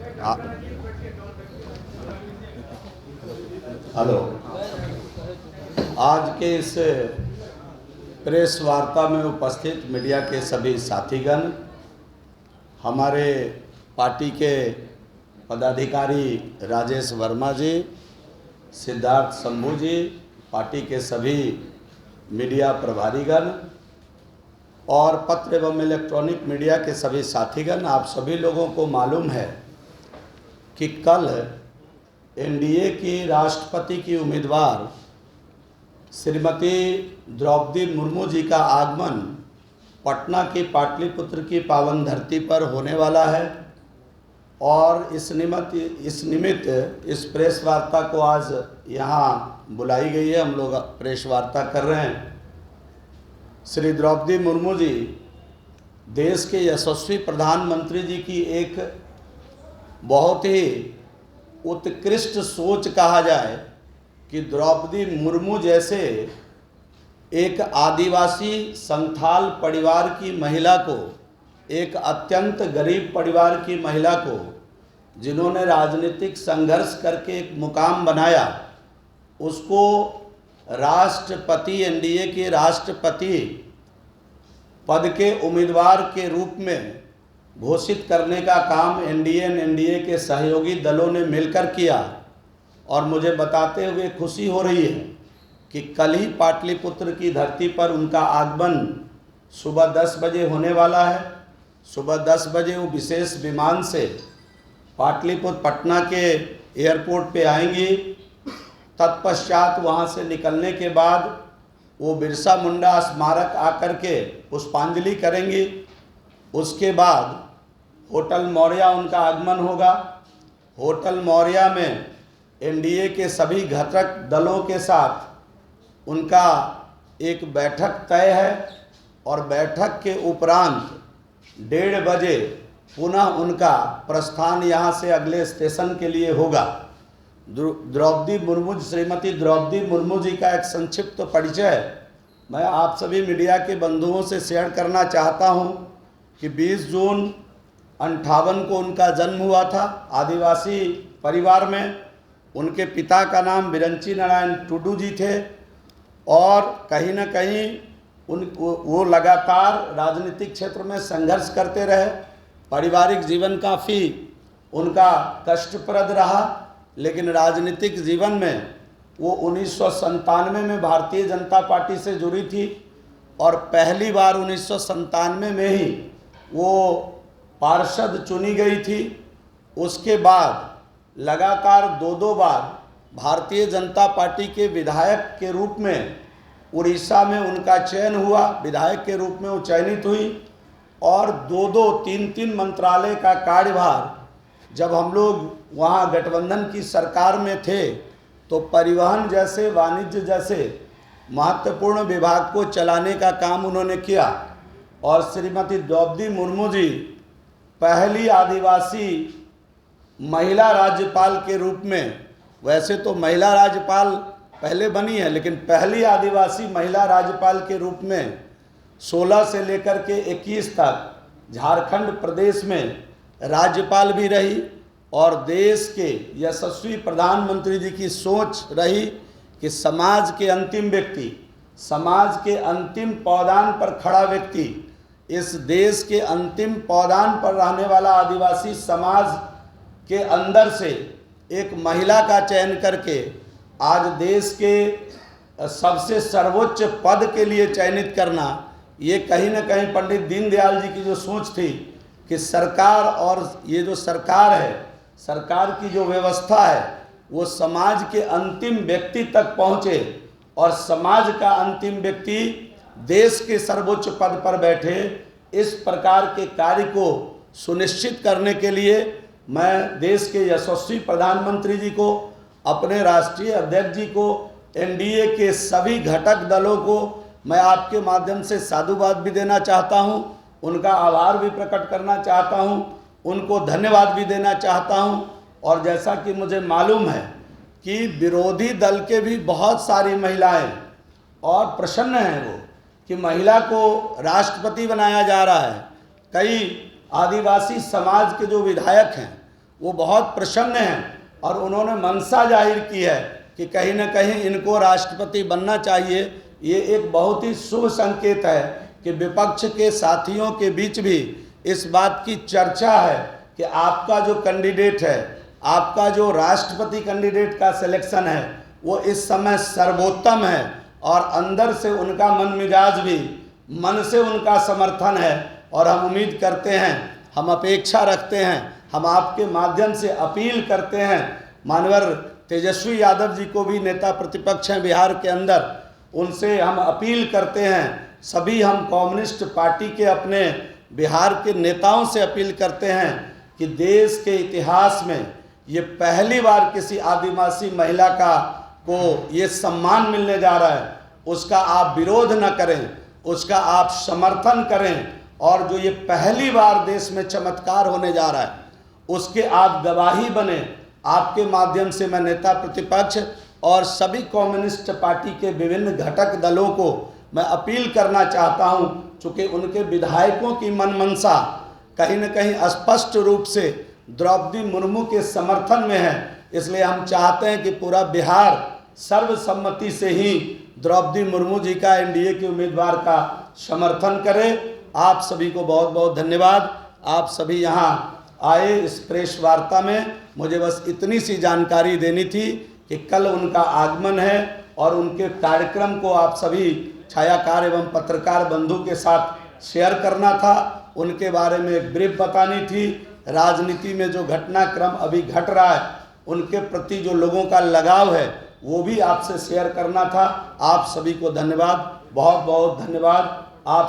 Hello, आज के इस प्रेस वार्ता में उपस्थित मीडिया के सभी साथीगण, हमारे पार्टी के पदाधिकारी राजेश वर्मा जी, सिद्धार्थ शंभू जी, पार्टी के सभी मीडिया प्रभारीगण और पत्र एवं इलेक्ट्रॉनिक मीडिया के सभी साथीगण, आप सभी लोगों को मालूम है कि कल एनडीए की राष्ट्रपति की उम्मीदवार श्रीमती द्रौपदी मुर्मू जी का आगमन पटना की पाटलिपुत्र की पावन धरती पर होने वाला है और इस निमित्त इस प्रेस वार्ता को आज यहाँ बुलाई गई है। हम लोग प्रेस वार्ता कर रहे हैं। श्री द्रौपदी मुर्मू जी देश के यशस्वी प्रधानमंत्री जी की एक बहुत ही उत्कृष्ट सोच कहा जाए कि द्रौपदी मुर्मू जैसे एक आदिवासी संथाल परिवार की महिला को, एक अत्यंत गरीब परिवार की महिला को, जिन्होंने राजनीतिक संघर्ष करके एक मुकाम बनाया, उसको राष्ट्रपति, एनडीए के राष्ट्रपति पद के उम्मीदवार के रूप में घोषित करने का काम एनडीए के सहयोगी दलों ने मिलकर किया। और मुझे बताते हुए खुशी हो रही है कि कल ही पाटलिपुत्र की धरती पर उनका आगमन सुबह 10 बजे होने वाला है। सुबह 10 बजे वो विशेष विमान से पाटलिपुत्र पटना के एयरपोर्ट पे आएंगी। तत्पश्चात वहाँ से निकलने के बाद वो बिरसा मुंडा स्मारक आकर के पुष्पांजलि करेंगी। उसके बाद होटल मौर्या उनका आगमन होगा। होटल मौर्या में एनडीए के सभी घटक दलों के साथ उनका एक बैठक तय है और बैठक के उपरांत 1:30 बजे पुनः उनका प्रस्थान यहाँ से अगले स्टेशन के लिए होगा। श्रीमती द्रौपदी मुर्मू जी का एक संक्षिप्त परिचय मैं आप सभी मीडिया के बंधुओं से शेयर करना चाहता हूँ कि 20 जून 58 को उनका जन्म हुआ था आदिवासी परिवार में। उनके पिता का नाम बिरंची नारायण टुडू जी थे और कहीं न कहीं वो लगातार राजनीतिक क्षेत्र में संघर्ष करते रहे। पारिवारिक जीवन काफ़ी उनका कष्टप्रद रहा, लेकिन राजनीतिक जीवन में वो 1997 में भारतीय जनता पार्टी से जुड़ी थी और पहली बार 1997 में ही वो पार्षद चुनी गई थी। उसके बाद लगातार 2 बार भारतीय जनता पार्टी के विधायक के रूप में उड़ीसा में उनका चयन हुआ, विधायक के रूप में वो चयनित हुई और 3 मंत्रालय का कार्यभार जब हम लोग वहाँ गठबंधन की सरकार में थे तो परिवहन जैसे, वाणिज्य जैसे महत्वपूर्ण विभाग को चलाने का काम उन्होंने किया। और श्रीमती द्रौपदी मुर्मू जी पहली आदिवासी महिला राज्यपाल के रूप में, वैसे तो महिला राज्यपाल पहले बनी है, लेकिन पहली आदिवासी महिला राज्यपाल के रूप में 16 से लेकर के 21 तक झारखंड प्रदेश में राज्यपाल भी रही और देश के यशस्वी प्रधानमंत्री जी की सोच रही कि समाज के अंतिम व्यक्ति, समाज के अंतिम पावदान पर खड़ा व्यक्ति, इस देश के अंतिम पावदान पर रहने वाला आदिवासी समाज के अंदर से एक महिला का चयन करके आज देश के सबसे सर्वोच्च पद के लिए चयनित करना, ये कहीं ना कहीं पंडित दीनदयाल जी की जो सोच थी कि सरकार और ये जो सरकार है, सरकार की जो व्यवस्था है वो समाज के अंतिम व्यक्ति तक पहुँचे और समाज का अंतिम व्यक्ति देश के सर्वोच्च पद पर बैठे, इस प्रकार के कार्य को सुनिश्चित करने के लिए मैं देश के यशस्वी प्रधानमंत्री जी को, अपने राष्ट्रीय अध्यक्ष जी को, एनडीए के सभी घटक दलों को मैं आपके माध्यम से साधुवाद भी देना चाहता हूं, उनका आभार भी प्रकट करना चाहता हूं, उनको धन्यवाद भी देना चाहता हूं। और जैसा कि मुझे मालूम है कि विरोधी दल के भी बहुत सारी महिलाएं और प्रसन्न हैं वो कि महिला को राष्ट्रपति बनाया जा रहा है। कई आदिवासी समाज के जो विधायक हैं वो बहुत प्रसन्न हैं और उन्होंने मनसा जाहिर की है कि कहीं न कहीं इनको राष्ट्रपति बनना चाहिए। ये एक बहुत ही शुभ संकेत है कि विपक्ष के साथियों के बीच भी इस बात की चर्चा है कि आपका जो कैंडिडेट है, आपका जो राष्ट्रपति कैंडिडेट का सिलेक्शन है, वो इस समय सर्वोत्तम है और अंदर से उनका मन मिजाज भी, मन से उनका समर्थन है। और हम उम्मीद करते हैं, हम अपेक्षा रखते हैं, हम आपके माध्यम से अपील करते हैं, मानवर तेजस्वी यादव जी को भी नेता प्रतिपक्ष हैं बिहार के अंदर, उनसे हम अपील करते हैं, सभी हम कम्युनिस्ट पार्टी के अपने बिहार के नेताओं से अपील करते हैं कि देश के इतिहास में ये पहली बार किसी आदिवासी महिला को ये सम्मान मिलने जा रहा है। उसका आप विरोध न करें, उसका आप समर्थन करें और जो ये पहली बार देश में चमत्कार होने जा रहा है उसके आप गवाही बने। आपके माध्यम से मैं नेता प्रतिपक्ष और सभी कम्युनिस्ट पार्टी के विभिन्न घटक दलों को मैं अपील करना चाहता हूं, चूँकि उनके विधायकों की मन मनसा कहीं न कहीं स्पष्ट रूप से द्रौपदी मुर्मू के समर्थन में है। इसलिए हम चाहते हैं कि पूरा बिहार सर्वसम्मति से ही द्रौपदी मुर्मू जी का एनडीए के उम्मीदवार का समर्थन करे। आप सभी को बहुत बहुत धन्यवाद। आप सभी यहाँ आए इस प्रेस वार्ता में। मुझे बस इतनी सी जानकारी देनी थी कि कल उनका आगमन है और उनके कार्यक्रम को आप सभी छायाकार एवं पत्रकार बंधु के साथ शेयर करना था। उनके बारे में एक ब्रीफ बतानी थी। राजनीति में जो घटनाक्रम अभी घट रहा है उनके प्रति जो लोगों का लगाव है वो भी आपसे शेयर करना था। आप सभी को धन्यवाद, बहुत बहुत धन्यवाद। आप